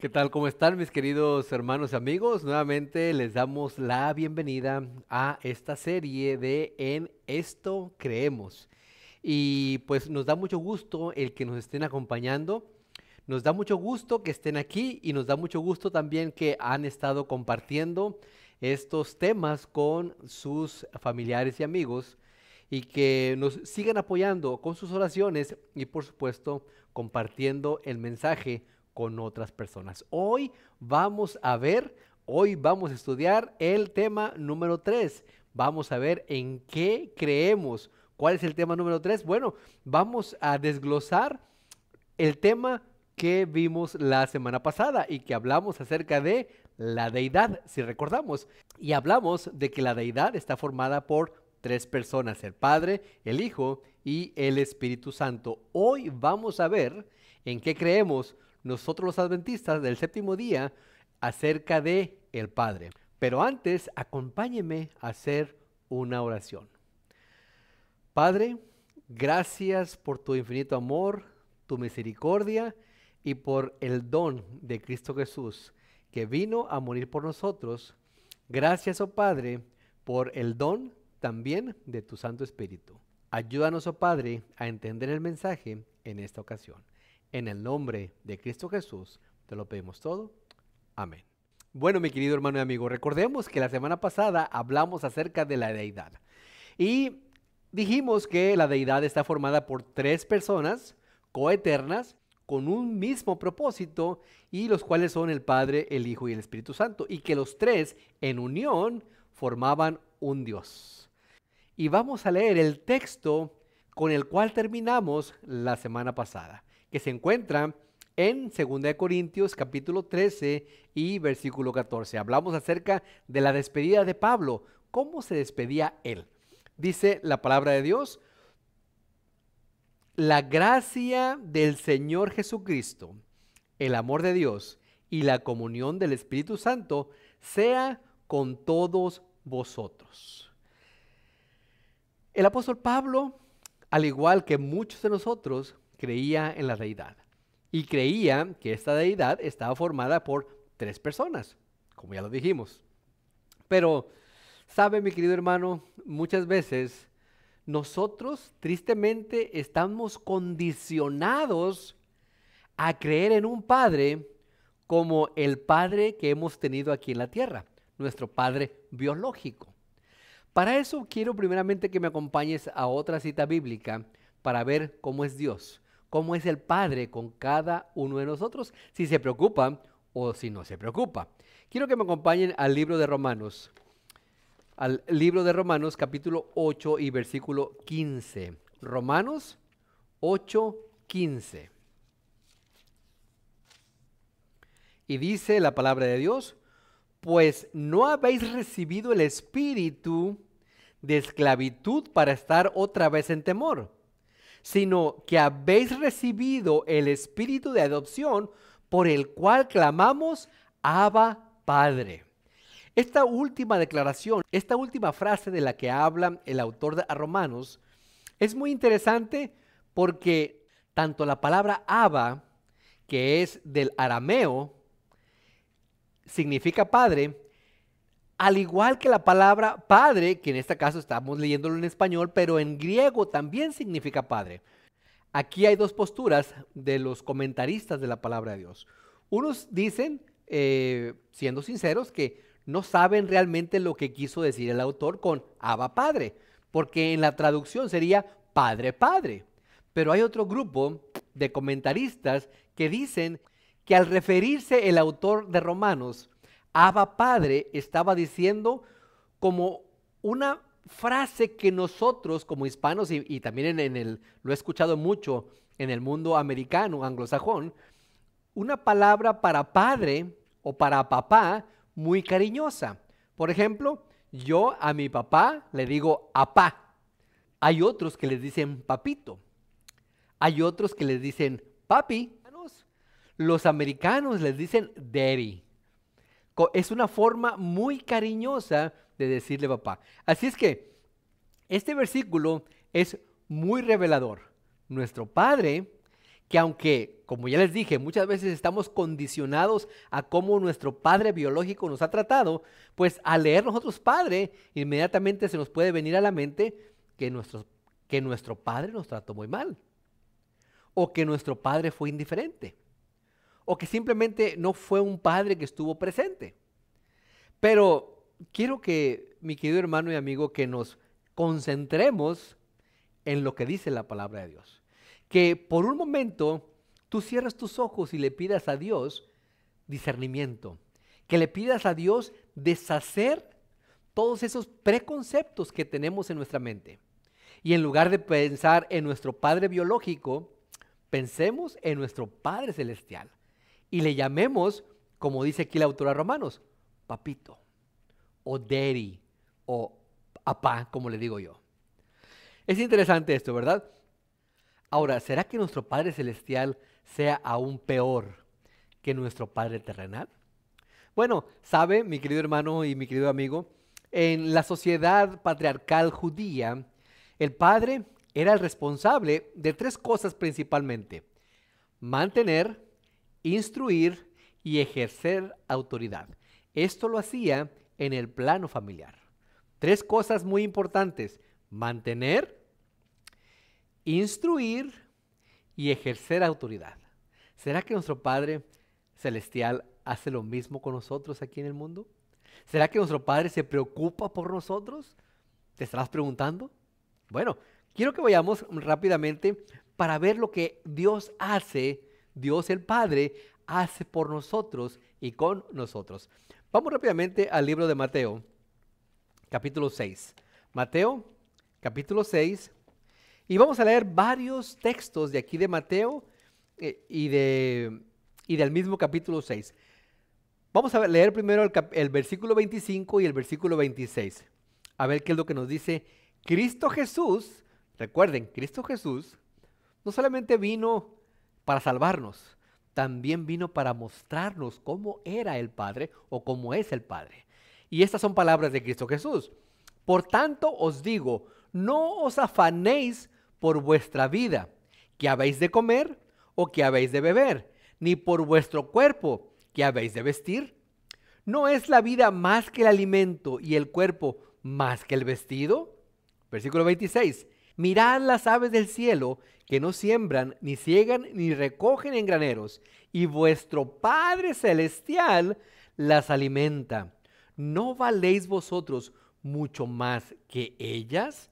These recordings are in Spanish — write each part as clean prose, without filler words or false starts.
¿Qué tal? ¿Cómo están mis queridos hermanos y amigos? Nuevamente les damos la bienvenida a esta serie de En esto creemos. Y pues nos da mucho gusto el que nos estén acompañando. Nos da mucho gusto que estén aquí y nos da mucho gusto también que han estado compartiendo estos temas con sus familiares y amigos y que nos sigan apoyando con sus oraciones y por supuesto compartiendo el mensaje con otras personas. Hoy vamos a estudiar el tema número 3. Vamos a ver en qué creemos. ¿Cuál es el tema número 3? Bueno, vamos a desglosar el tema que vimos la semana pasada y que hablamos acerca de la deidad, si recordamos. Y hablamos de que la deidad está formada por tres personas, el Padre, el Hijo y el Espíritu Santo. Hoy vamos a ver en qué creemos nosotros los adventistas del séptimo día acerca de el Padre. Pero antes, acompáñeme a hacer una oración. Padre, gracias por tu infinito amor, tu misericordia y por el don de Cristo Jesús, que vino a morir por nosotros. Gracias, oh Padre, por el don también de tu Santo Espíritu. Ayúdanos, oh Padre, a entender el mensaje en esta ocasión. En el nombre de Cristo Jesús, te lo pedimos todo. Amén. Bueno, mi querido hermano y amigo, recordemos que la semana pasada hablamos acerca de la deidad. Y dijimos que la deidad está formada por tres personas coeternas con un mismo propósito y los cuales son el Padre, el Hijo y el Espíritu Santo, y que los tres en unión formaban un Dios. Y vamos a leer el texto con el cual terminamos la semana pasada, que se encuentra en 2 Corintios capítulo 13 y versículo 14. Hablamos acerca de la despedida de Pablo, cómo se despedía él. Dice la palabra de Dios: la gracia del Señor Jesucristo, el amor de Dios y la comunión del Espíritu Santo sea con todos vosotros. El apóstol Pablo, al igual que muchos de nosotros, creía en la deidad y creía que esta deidad estaba formada por tres personas, como ya lo dijimos. Pero, ¿sabe, mi querido hermano? Muchas veces nosotros tristemente estamos condicionados a creer en un Padre como el Padre que hemos tenido aquí en la tierra, nuestro Padre biológico. Para eso quiero primeramente que me acompañes a otra cita bíblica para ver cómo es Dios, cómo es el Padre con cada uno de nosotros, si se preocupa o si no se preocupa. Quiero que me acompañen al libro de Romanos capítulo 8 y versículo 15. Romanos 8, 15. Y dice la palabra de Dios: pues no habéis recibido el espíritu de esclavitud para estar otra vez en temor, sino que habéis recibido el espíritu de adopción por el cual clamamos: Abba, Padre. Esta última declaración, esta última frase de la que habla el autor de Romanos, es muy interesante porque tanto la palabra Abba, que es del arameo, significa padre, al igual que la palabra padre, que en este caso estamos leyéndolo en español, pero en griego también significa padre. Aquí hay dos posturas de los comentaristas de la palabra de Dios. Unos dicen, siendo sinceros, que no saben realmente lo que quiso decir el autor con Abba Padre, porque en la traducción sería Padre Padre. Pero hay otro grupo de comentaristas que dicen que al referirse el autor de Romanos Abba Padre, estaba diciendo como una frase que nosotros como hispanos y también lo he escuchado mucho en el mundo americano, anglosajón, una palabra para padre o para papá muy cariñosa. Por ejemplo, yo a mi papá le digo apá. Hay otros que les dicen papito. Hay otros que les dicen papi. Los americanos les dicen daddy. Es una forma muy cariñosa de decirle papá. Así es que este versículo es muy revelador. Nuestro Padre, que aunque, como ya les dije, muchas veces estamos condicionados a cómo nuestro padre biológico nos ha tratado, pues al leer nosotros padre, inmediatamente se nos puede venir a la mente que nuestro padre nos trató muy mal, o que nuestro padre fue indiferente, o que simplemente no fue un padre que estuvo presente. Pero quiero que, mi querido hermano y amigo, que nos concentremos en lo que dice la palabra de Dios. Que por un momento tú cierres tus ojos y le pidas a Dios discernimiento. Que le pidas a Dios deshacer todos esos preconceptos que tenemos en nuestra mente. Y en lugar de pensar en nuestro Padre biológico, pensemos en nuestro Padre celestial. Y le llamemos, como dice aquí la autora de Romanos, papito, o daddy, o papá, como le digo yo. Es interesante esto, ¿verdad? Ahora, ¿será que nuestro Padre celestial sea aún peor que nuestro Padre terrenal? Bueno, sabe, mi querido hermano y mi querido amigo, en la sociedad patriarcal judía, el padre era el responsable de tres cosas principalmente: mantener, instruir y ejercer autoridad. Esto lo hacía en el plano familiar. Tres cosas muy importantes: mantener, instruir y ejercer autoridad. ¿Será que nuestro Padre celestial hace lo mismo con nosotros aquí en el mundo? ¿Será que nuestro Padre se preocupa por nosotros? ¿Te estarás preguntando? Bueno, quiero que vayamos rápidamente para ver lo que Dios hace, Dios el Padre hace por nosotros y con nosotros. Vamos rápidamente al libro de Mateo, capítulo 6. Mateo, capítulo 6. Y vamos a leer varios textos de aquí de Mateo y del mismo capítulo 6. Vamos a leer primero el versículo 25 y el versículo 26. A ver qué es lo que nos dice Cristo Jesús. Recuerden, Cristo Jesús no solamente vino para salvarnos, también vino para mostrarnos cómo era el Padre o cómo es el Padre. Y estas son palabras de Cristo Jesús. Por tanto os digo, no os afanéis por vuestra vida, que habéis de comer o que habéis de beber, ni por vuestro cuerpo, que habéis de vestir. ¿No es la vida más que el alimento y el cuerpo más que el vestido? Versículo 26. Mirad las aves del cielo, que no siembran, ni ciegan, ni recogen en graneros, y vuestro Padre celestial las alimenta. ¿No valéis vosotros mucho más que ellas?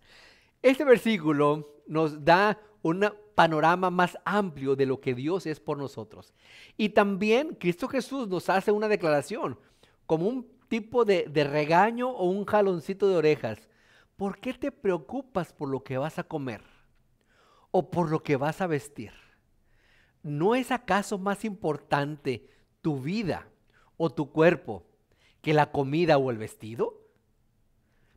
Este versículo nos da un panorama más amplio de lo que Dios es por nosotros. Y también Cristo Jesús nos hace una declaración, como un tipo de regaño o un jaloncito de orejas. ¿Por qué te preocupas por lo que vas a comer o por lo que vas a vestir? ¿No es acaso más importante tu vida o tu cuerpo que la comida o el vestido?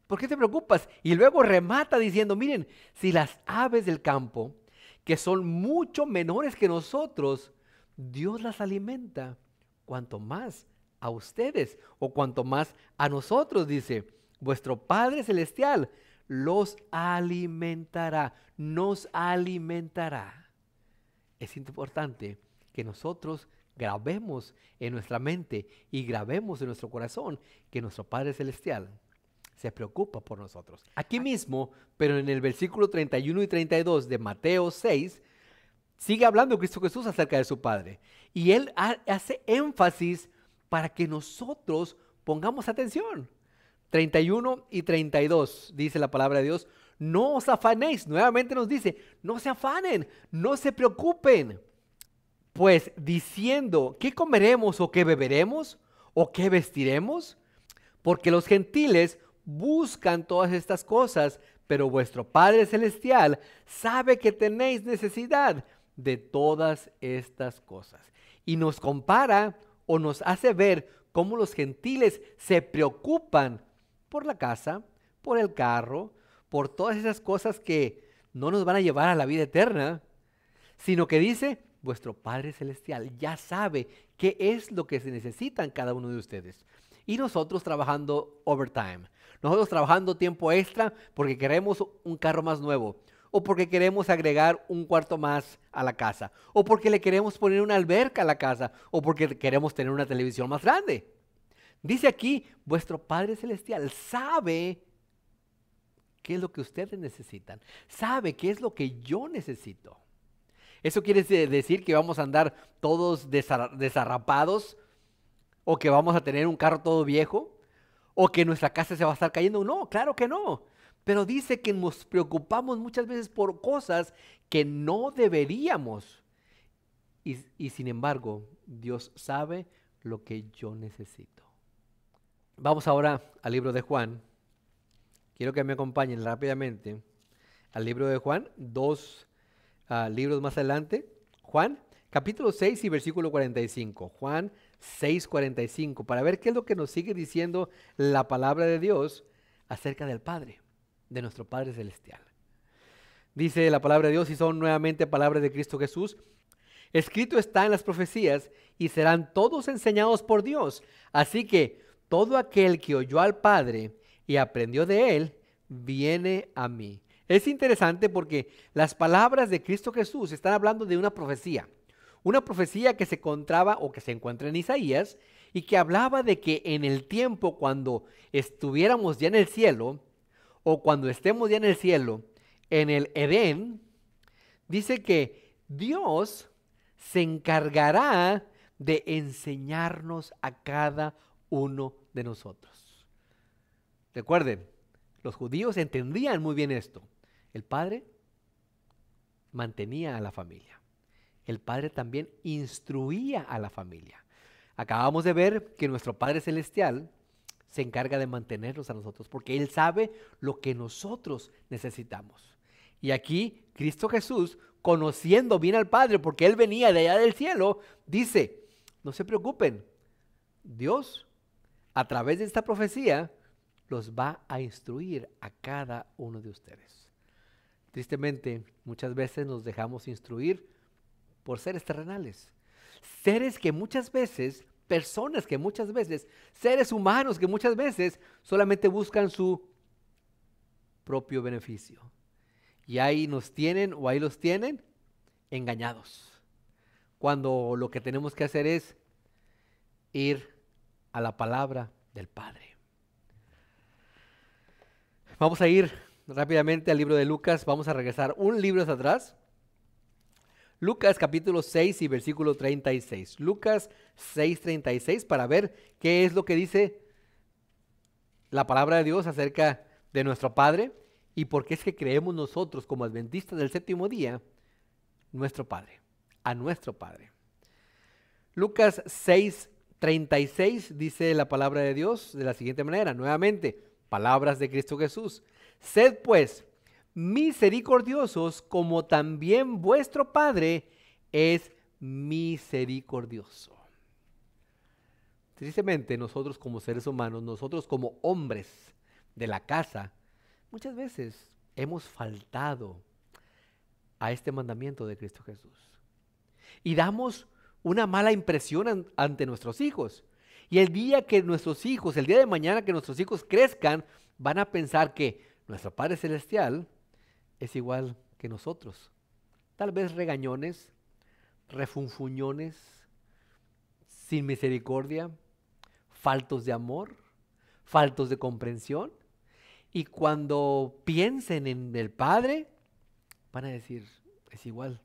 ¿Por qué te preocupas? Y luego remata diciendo, miren, si las aves del campo, que son mucho menores que nosotros, Dios las alimenta, cuanto más a ustedes o cuanto más a nosotros, dice, vuestro Padre Celestial los alimentará, nos alimentará. Es importante que nosotros grabemos en nuestra mente y grabemos en nuestro corazón que nuestro Padre Celestial se preocupa por nosotros. Aquí mismo, pero en el versículo 31 y 32 de Mateo 6, sigue hablando Cristo Jesús acerca de su Padre. Y Él hace énfasis para que nosotros pongamos atención. 31 y 32 dice la palabra de Dios, no os afanéis. Nuevamente nos dice, no se afanen, no se preocupen. Pues diciendo, ¿qué comeremos o qué beberemos o qué vestiremos? Porque los gentiles buscan todas estas cosas, pero vuestro Padre Celestial sabe que tenéis necesidad de todas estas cosas. Y nos compara o nos hace ver cómo los gentiles se preocupan por la casa, por el carro, por todas esas cosas que no nos van a llevar a la vida eterna, sino que dice, vuestro Padre Celestial ya sabe qué es lo que se necesitan cada uno de ustedes. Y nosotros trabajando overtime, nosotros trabajando tiempo extra porque queremos un carro más nuevo, o porque queremos agregar un cuarto más a la casa, o porque le queremos poner una alberca a la casa, o porque queremos tener una televisión más grande. Dice aquí, vuestro Padre Celestial sabe qué es lo que ustedes necesitan, sabe qué es lo que yo necesito. ¿Eso quiere decir que vamos a andar todos desarrapados, o que vamos a tener un carro todo viejo, o que nuestra casa se va a estar cayendo? No, claro que no. Pero dice que nos preocupamos muchas veces por cosas que no deberíamos. Y sin embargo, Dios sabe lo que yo necesito. Vamos ahora al libro de Juan. Quiero que me acompañen rápidamente al libro de Juan, dos libros más adelante. Juan, capítulo 6 y versículo 45. Juan 6, 45, para ver qué es lo que nos sigue diciendo la palabra de Dios acerca del Padre, de nuestro Padre Celestial. Dice la palabra de Dios, y son nuevamente palabras de Cristo Jesús: escrito está en las profecías, y serán todos enseñados por Dios. Así que todo aquel que oyó al Padre y aprendió de él, viene a mí. Es interesante porque las palabras de Cristo Jesús están hablando de una profecía que se encontraba o que se encuentra en Isaías, y que hablaba de que en el tiempo cuando estuviéramos ya en el cielo, o cuando estemos ya en el cielo, en el Edén, dice que Dios se encargará de enseñarnos a cada uno de nosotros. Recuerden, los judíos entendían muy bien esto. El Padre mantenía a la familia. El Padre también instruía a la familia. Acabamos de ver que nuestro Padre Celestial se encarga de mantenernos a nosotros, porque Él sabe lo que nosotros necesitamos. Y aquí Cristo Jesús, conociendo bien al Padre, porque Él venía de allá del cielo, dice: no se preocupen, Dios, a través de esta profecía, los va a instruir a cada uno de ustedes. Tristemente, muchas veces nos dejamos instruir por seres terrenales, seres que muchas veces, personas que muchas veces, seres humanos que muchas veces solamente buscan su propio beneficio. Y ahí nos tienen, o ahí los tienen, engañados, cuando lo que tenemos que hacer es ir a la palabra del Padre. Vamos a ir rápidamente al libro de Lucas. Vamos a regresar un libro hacia atrás. Lucas capítulo 6 y versículo 36. Lucas 6, 36, para ver qué es lo que dice la palabra de Dios acerca de nuestro Padre, y por qué es que creemos nosotros como adventistas del séptimo día, nuestro Padre, a nuestro Padre. Lucas 6, 36 dice la palabra de Dios de la siguiente manera, nuevamente, palabras de Cristo Jesús: sed pues misericordiosos, como también vuestro Padre es misericordioso. Tristemente, nosotros como seres humanos, nosotros como hombres de la casa, muchas veces hemos faltado a este mandamiento de Cristo Jesús. Y damos una mala impresión ante nuestros hijos. Y el día que nuestros hijos, el día de mañana que nuestros hijos crezcan, van a pensar que nuestro Padre Celestial es igual que nosotros. Tal vez regañones, refunfuñones, sin misericordia, faltos de amor, faltos de comprensión. Y cuando piensen en el Padre, van a decir, es igual.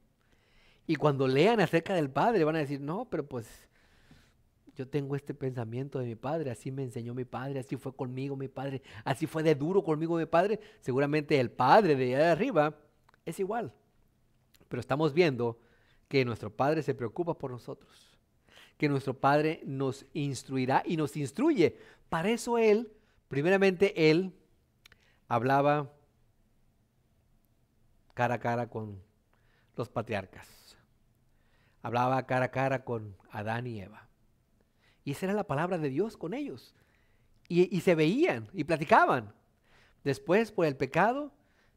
Y cuando lean acerca del Padre, van a decir, no, pero pues yo tengo este pensamiento de mi Padre, así me enseñó mi Padre, así fue conmigo mi Padre, así fue de duro conmigo mi Padre. Seguramente el Padre de allá de arriba es igual. Pero estamos viendo que nuestro Padre se preocupa por nosotros, que nuestro Padre nos instruirá y nos instruye. Para eso Él, primeramente Él hablaba cara a cara con los patriarcas. Hablaba cara a cara con Adán y Eva. Y esa era la palabra de Dios con ellos. Y se veían y platicaban. Después, por el pecado,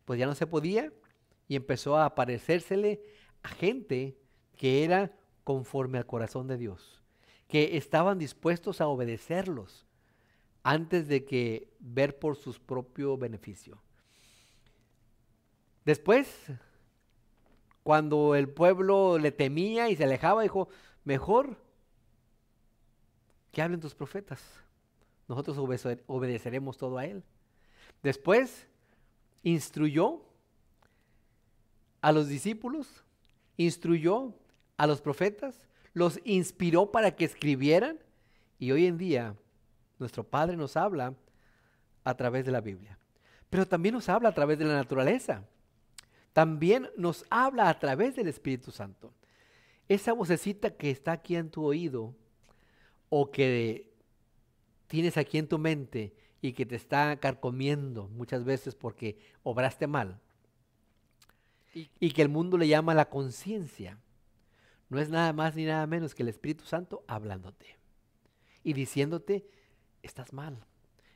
pues ya no se podía, y empezó a aparecérsele a gente que era conforme al corazón de Dios, que estaban dispuestos a obedecerlos antes de que ver por su propio beneficio. Después, cuando el pueblo le temía y se alejaba, dijo, mejor que hablen tus profetas. Nosotros obedeceremos todo a él. Después, instruyó a los discípulos, instruyó a los profetas, los inspiró para que escribieran, y hoy en día nuestro Padre nos habla a través de la Biblia, pero también nos habla a través de la naturaleza, también nos habla a través del Espíritu Santo. Esa vocecita que está aquí en tu oído o que tienes aquí en tu mente y que te está carcomiendo muchas veces porque obraste mal y que el mundo le llama la conciencia, no es nada más ni nada menos que el Espíritu Santo hablándote y diciéndote, estás mal,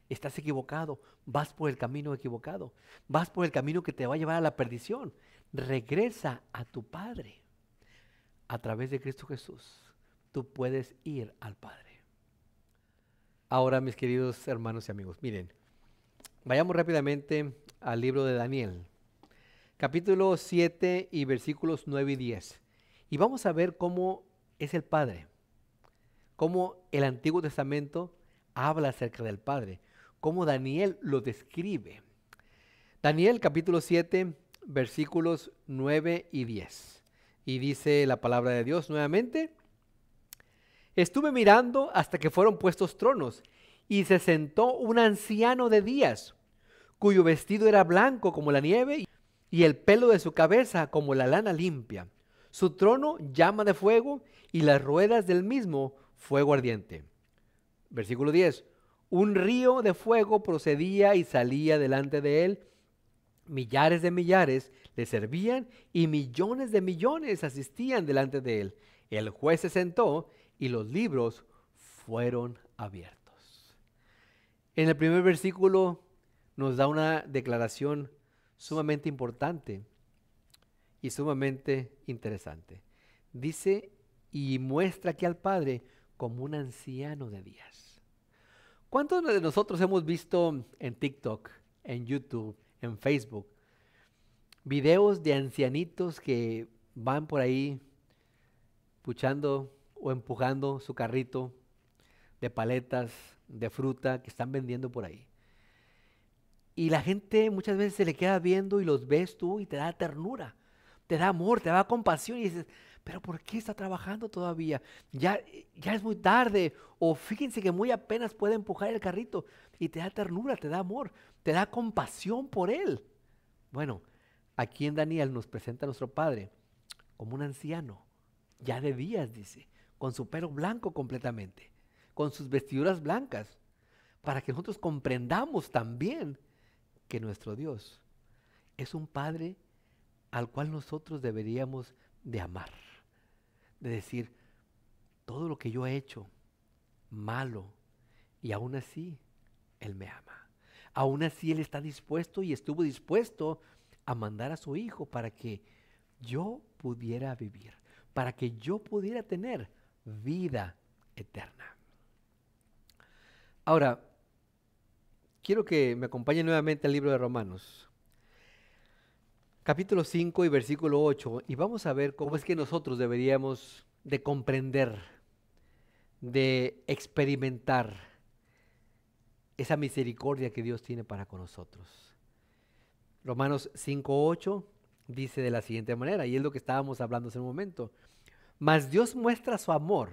estás equivocado, vas por el camino equivocado, vas por el camino que te va a llevar a la perdición. Regresa a tu Padre. A través de Cristo Jesús, tú puedes ir al Padre. Ahora, mis queridos hermanos y amigos, miren, vayamos rápidamente al libro de Daniel, capítulo 7 y versículos 9 y 10. Y vamos a ver cómo es el Padre, cómo el Antiguo Testamento habla acerca del Padre, cómo Daniel lo describe. Daniel capítulo 7, versículos 9 y 10. Y dice la palabra de Dios nuevamente, estuve mirando hasta que fueron puestos tronos, y se sentó un anciano de días, cuyo vestido era blanco como la nieve, y el pelo de su cabeza como la lana limpia. Su trono llama de fuego, y las ruedas del mismo fuego ardiente. Versículo 10. Un río de fuego procedía y salía delante de él. Millares de millares le servían y millones de millones asistían delante de él. El juez se sentó y los libros fueron abiertos. En el primer versículo nos da una declaración sumamente importante y sumamente interesante. Dice y muestra aquí al Padre como un anciano de días. ¿Cuántos de nosotros hemos visto en TikTok, en YouTube, en Facebook, videos de ancianitos que van por ahí puchando o empujando su carrito de paletas, de fruta que están vendiendo por ahí? Y la gente muchas veces se le queda viendo y los ves tú y te da ternura, te da amor, te da compasión y dices, pero ¿por qué está trabajando todavía? Ya es muy tarde. O fíjense que muy apenas puede empujar el carrito y te da ternura, te da amor, te da compasión por él. Bueno, aquí en Daniel nos presenta a nuestro Padre como un anciano, ya de días, dice, con su pelo blanco completamente, con sus vestiduras blancas, para que nosotros comprendamos también que nuestro Dios es un Padre al cual nosotros deberíamos de amar, de decir, todo lo que yo he hecho malo, y aún así Él me ama. Aún así Él está dispuesto y estuvo dispuesto a mandar a su Hijo para que yo pudiera vivir, para que yo pudiera tener vida eterna. Ahora, quiero que me acompañen nuevamente al libro de Romanos, capítulo 5 y versículo 8, y vamos a ver cómo es que nosotros deberíamos de comprender, de experimentar esa misericordia que Dios tiene para con nosotros. Romanos 5:8 dice de la siguiente manera, y es lo que estábamos hablando hace un momento, mas Dios muestra su amor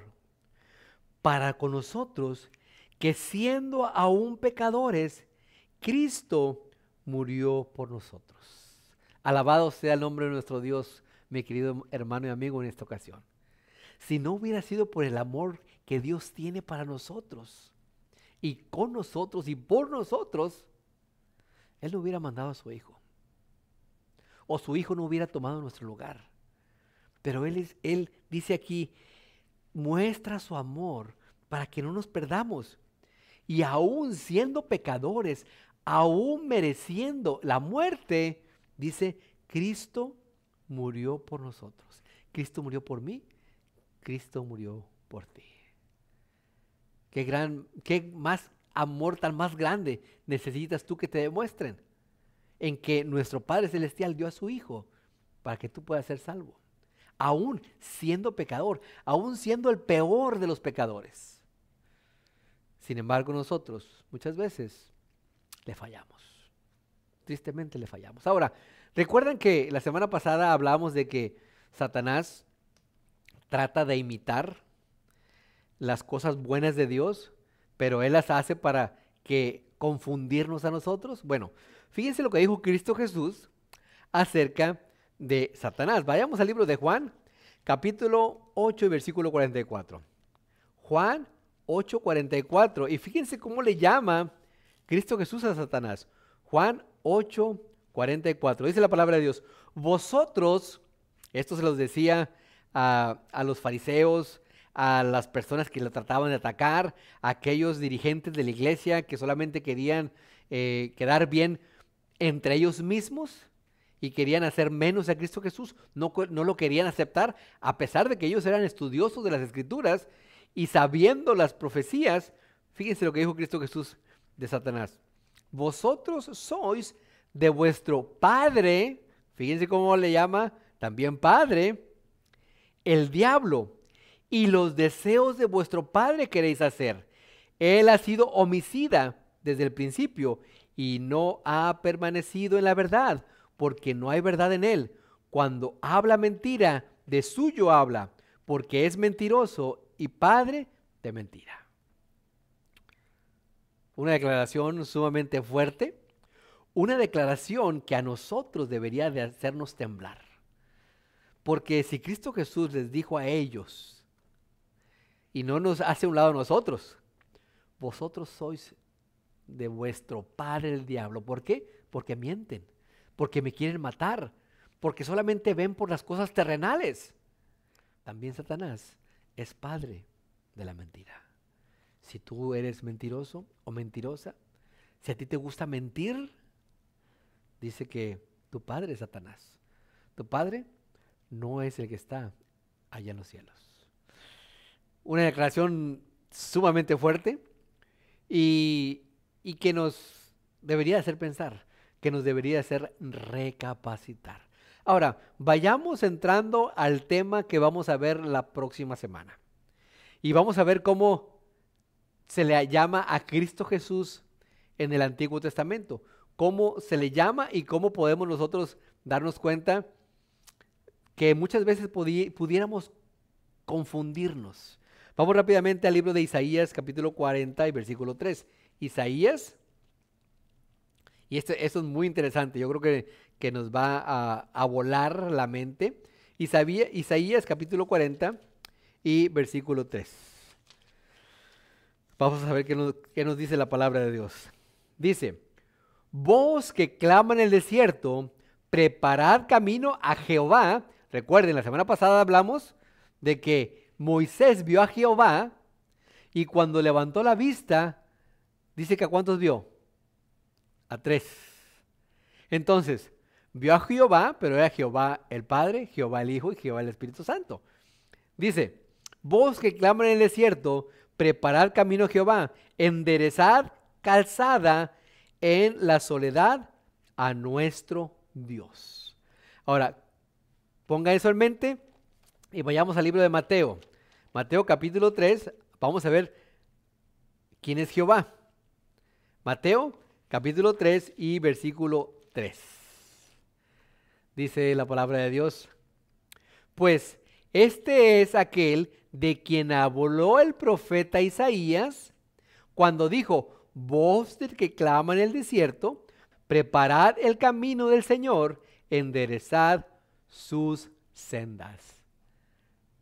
para con nosotros, que siendo aún pecadores, Cristo murió por nosotros. Alabado sea el nombre de nuestro Dios, mi querido hermano y amigo en esta ocasión. Si no hubiera sido por el amor que Dios tiene para nosotros, y con nosotros y por nosotros, Él no hubiera mandado a su Hijo. O su Hijo no hubiera tomado nuestro lugar. Pero Él dice aquí, muestra su amor para que no nos perdamos. Y aún siendo pecadores, aún mereciendo la muerte, dice, Cristo murió por nosotros. Cristo murió por mí, Cristo murió por ti. Qué más amor tan más grande necesitas tú que te demuestren. en que nuestro Padre Celestial dio a su Hijo para que tú puedas ser salvo, aún siendo pecador, aún siendo el peor de los pecadores. Sin embargo, nosotros muchas veces le fallamos. Tristemente le fallamos. Ahora, recuerdan que la semana pasada hablábamos de que Satanás trata de imitar las cosas buenas de Dios, pero él las hace para que confundirnos a nosotros. Bueno, fíjense lo que dijo Cristo Jesús acerca de Satanás. Vayamos al libro de Juan, capítulo 8 y versículo 44. Juan 8:44. Y fíjense cómo le llama Cristo Jesús a Satanás. Juan 8:44. Dice la palabra de Dios: vosotros, esto se los decía a los fariseos, a las personas que lo trataban de atacar, a aquellos dirigentes de la iglesia que solamente querían quedar bien entre ellos mismos y querían hacer menos a Cristo Jesús, no lo querían aceptar, a pesar de que ellos eran estudiosos de las Escrituras y sabiendo las profecías. Fíjense lo que dijo Cristo Jesús de Satanás: vosotros sois de vuestro padre, fíjense cómo le llama también padre, el diablo, y los deseos de vuestro padre queréis hacer. Él ha sido homicida desde el principio y no ha permanecido en la verdad, porque no hay verdad en él. Cuando habla mentira, de suyo habla, porque es mentiroso y padre de mentira. Una declaración sumamente fuerte, una declaración que a nosotros debería de hacernos temblar. Porque si Cristo Jesús les dijo a ellos, y no nos hace a un lado a nosotros, vosotros sois de vuestro padre el diablo. ¿Por qué? Porque mienten, porque me quieren matar, porque solamente ven por las cosas terrenales. También Satanás es padre de la mentira. Si tú eres mentiroso o mentirosa, si a ti te gusta mentir, dice que tu padre es Satanás. Tu padre no es el que está allá en los cielos. Una declaración sumamente fuerte y que nos debería hacer pensar, que nos debería hacer recapacitar. Ahora, vayamos entrando al tema que vamos a ver la próxima semana. Y vamos a ver cómo se le llama a Cristo Jesús en el Antiguo Testamento. Cómo se le llama y cómo podemos nosotros darnos cuenta que muchas veces pudiéramos confundirnos. Vamos rápidamente al libro de Isaías, capítulo 40 y versículo 3. Isaías, y esto es muy interesante, yo creo que nos va a volar la mente. Isaías, capítulo 40 y versículo 3. Vamos a ver qué nos dice la palabra de Dios. Dice: voz que clama en el desierto, preparad camino a Jehová. Recuerden, la semana pasada hablamos de que Moisés vio a Jehová y cuando levantó la vista, dice que ¿a cuántos vio? A 3. Entonces, vio a Jehová, pero era Jehová el Padre, Jehová el Hijo y Jehová el Espíritu Santo. Dice: voz que clama en el desierto, preparad camino a Jehová, enderezad calzada en la soledad a nuestro Dios. Ahora, ponga eso en mente y vayamos al libro de Mateo. Mateo capítulo 3, vamos a ver quién es Jehová. Mateo capítulo 3 y versículo 3. Dice la palabra de Dios: pues este es aquel de quien habló el profeta Isaías cuando dijo: voz del que clama en el desierto, preparad el camino del Señor, enderezad sus sendas.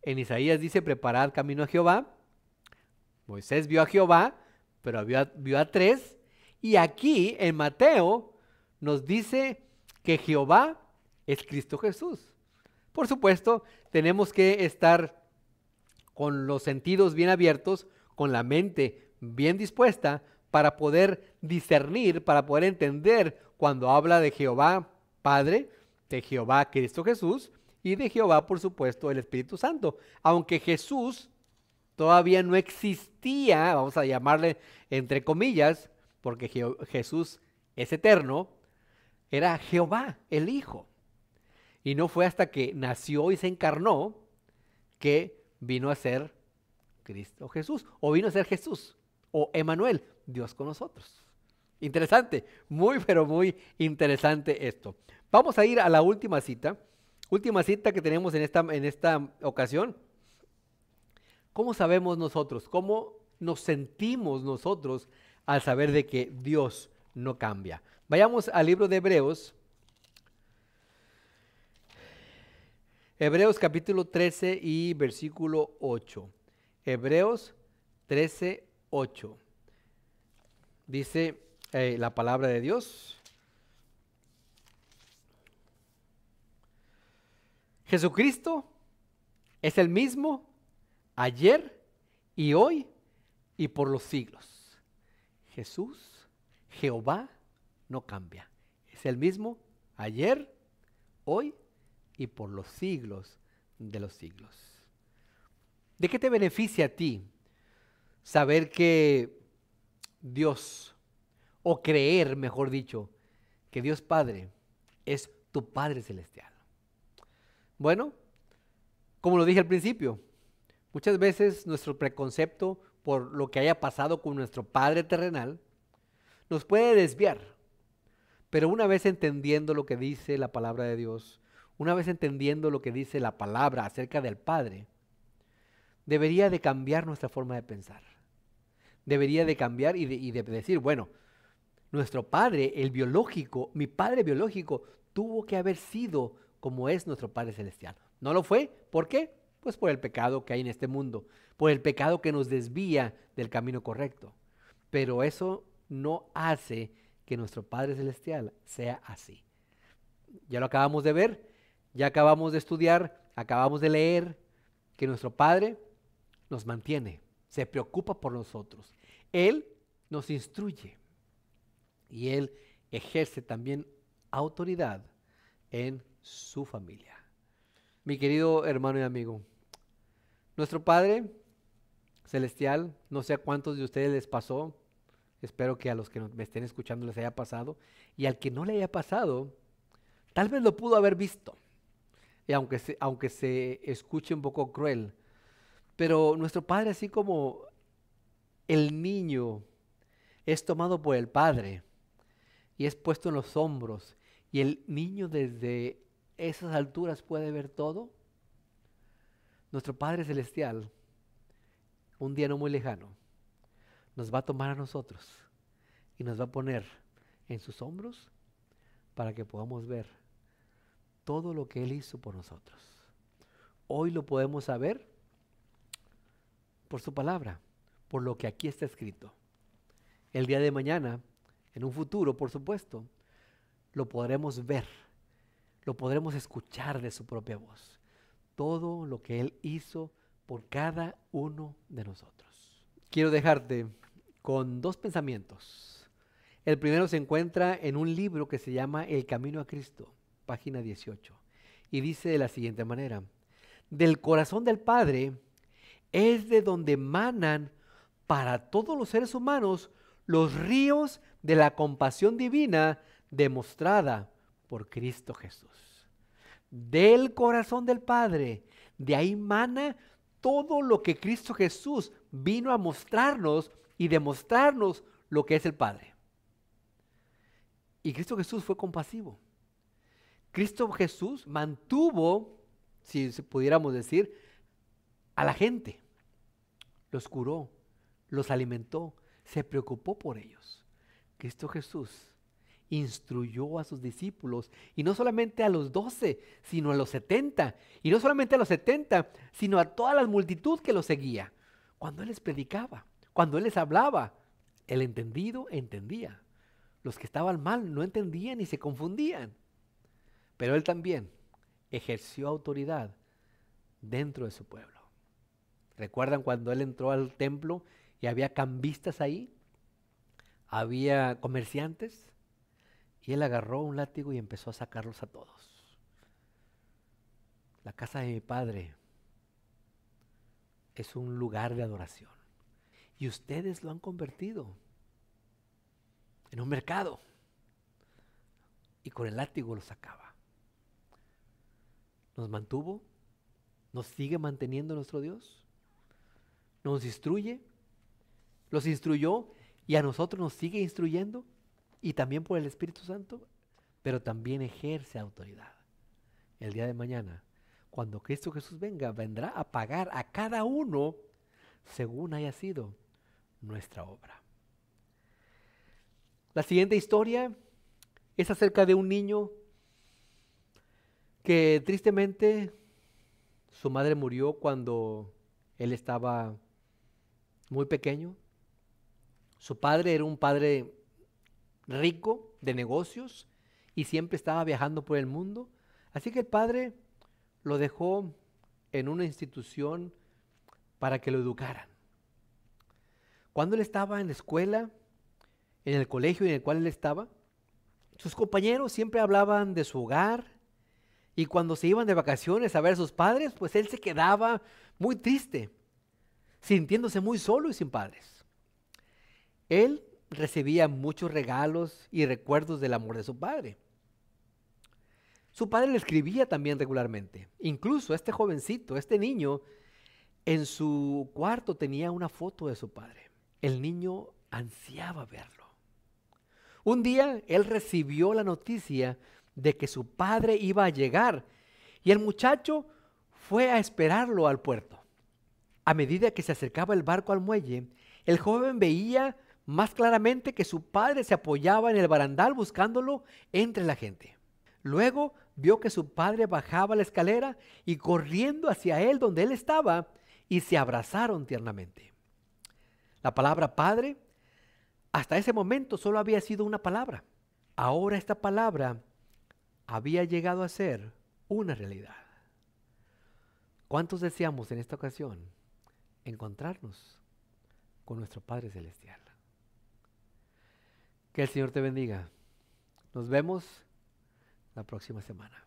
En Isaías dice: preparad camino a Jehová. Moisés vio a Jehová, pero vio a 3. Y aquí en Mateo nos dice que Jehová es Cristo Jesús. Por supuesto, tenemos que estar con los sentidos bien abiertos, con la mente bien dispuesta para poder discernir, para poder entender cuando habla de Jehová Padre, de Jehová Cristo Jesús y de Jehová, por supuesto, el Espíritu Santo. Aunque Jesús todavía no existía, vamos a llamarle entre comillas, porque Jesús es eterno, era Jehová, el Hijo. Y no fue hasta que nació y se encarnó que vino a ser Cristo Jesús, o vino a ser Jesús, o Emanuel, Dios con nosotros. Interesante, muy pero muy interesante esto. Vamos a ir a la última cita que tenemos en esta ocasión. ¿Cómo sabemos nosotros? ¿Cómo nos sentimos nosotros al saber de que Dios no cambia? Vayamos al libro de Hebreos. Hebreos capítulo 13 y versículo 8. Hebreos 13, 8. Dice la palabra de Dios. Jesucristo es el mismo ayer y hoy y por los siglos. Jesús, Jehová, no cambia. Es el mismo ayer, hoy y por los siglos de los siglos. ¿De qué te beneficia a ti saber que Dios, o creer, mejor dicho, que Dios Padre es tu Padre Celestial? Bueno, como lo dije al principio, muchas veces nuestro preconcepto por lo que haya pasado con nuestro Padre terrenal nos puede desviar. Pero una vez entendiendo lo que dice la palabra de Dios, una vez entendiendo lo que dice la palabra acerca del Padre, debería de cambiar nuestra forma de pensar. Debería de cambiar y de decir, bueno, nuestro Padre, el biológico, mi Padre biológico, tuvo que haber sido como es nuestro Padre Celestial. ¿No lo fue? ¿Por qué? Pues por el pecado que hay en este mundo, por el pecado que nos desvía del camino correcto. Pero eso no hace que nuestro Padre Celestial sea así. Ya lo acabamos de ver, ya acabamos de estudiar, acabamos de leer que nuestro Padre nos mantiene, se preocupa por nosotros. Él nos instruye y Él ejerce también autoridad en su familia. Mi querido hermano y amigo, nuestro Padre Celestial, no sé a cuántos de ustedes les pasó, espero que a los que me estén escuchando les haya pasado, y al que no le haya pasado, tal vez lo pudo haber visto, y aunque se escuche un poco cruel, pero nuestro Padre, así como el niño es tomado por el Padre y es puesto en los hombros, y el niño desde esas alturas puede ver todo, nuestro Padre Celestial, un día no muy lejano, nos va a tomar a nosotros y nos va a poner en sus hombros para que podamos ver todo lo que Él hizo por nosotros. Hoy lo podemos saber por su palabra, por lo que aquí está escrito. El día de mañana, en un futuro, por supuesto, lo podremos ver, lo podremos escuchar de su propia voz. Todo lo que Él hizo por cada uno de nosotros. Quiero dejarte con dos pensamientos. El primero se encuentra en un libro que se llama El Camino a Cristo, página 18, y dice de la siguiente manera: del corazón del Padre es de donde manan para todos los seres humanos los ríos de la compasión divina demostrada por Cristo Jesús. Del corazón del Padre, de ahí mana todo lo que Cristo Jesús vino a mostrarnos y demostrarnos lo que es el Padre. Y Cristo Jesús fue compasivo. Cristo Jesús mantuvo, si pudiéramos decir, a la gente. Los curó, los alimentó, se preocupó por ellos. Cristo Jesús instruyó a sus discípulos, y no solamente a los 12, sino a los 70, y no solamente a los 70, sino a toda la multitud que lo seguía. Cuando Él les predicaba, cuando Él les hablaba, el entendido entendía. Los que estaban mal no entendían y se confundían. Pero Él también ejerció autoridad dentro de su pueblo. ¿Recuerdan cuando Él entró al templo y había cambistas ahí? Había comerciantes. Y Él agarró un látigo y empezó a sacarlos a todos. La casa de mi Padre es un lugar de adoración. Y ustedes lo han convertido en un mercado. y con el látigo los sacaba. Nos mantuvo, nos sigue manteniendo nuestro Dios, nos instruye, los instruyó y a nosotros nos sigue instruyendo y también por el Espíritu Santo, pero también ejerce autoridad. El día de mañana, cuando Cristo Jesús venga, vendrá a pagar a cada uno según haya sido nuestra obra. La siguiente historia es acerca de un niño que tristemente su madre murió cuando él estaba muy pequeño. Su padre era un padre rico de negocios y siempre estaba viajando por el mundo. Así que el padre lo dejó en una institución para que lo educaran. Cuando él estaba en la escuela, en el colegio en el cual él estaba, sus compañeros siempre hablaban de su hogar y cuando se iban de vacaciones a ver a sus padres, pues él se quedaba muy triste, sintiéndose muy solo y sin padres. Él recibía muchos regalos y recuerdos del amor de su padre. Su padre le escribía también regularmente. Incluso este jovencito, este niño, en su cuarto tenía una foto de su padre. El niño ansiaba verlo. Un día él recibió la noticia de que su padre iba a llegar y el muchacho fue a esperarlo al puerto. A medida que se acercaba el barco al muelle, el joven veía más claramente que su padre se apoyaba en el barandal buscándolo entre la gente. Luego vio que su padre bajaba la escalera y corriendo hacia él donde él estaba y se abrazaron tiernamente. La palabra padre hasta ese momento solo había sido una palabra. Ahora esta palabra había llegado a ser una realidad. ¿Cuántos deseamos en esta ocasión encontrarnos con nuestro Padre Celestial? Que el Señor te bendiga. Nos vemos la próxima semana.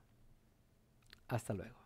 Hasta luego.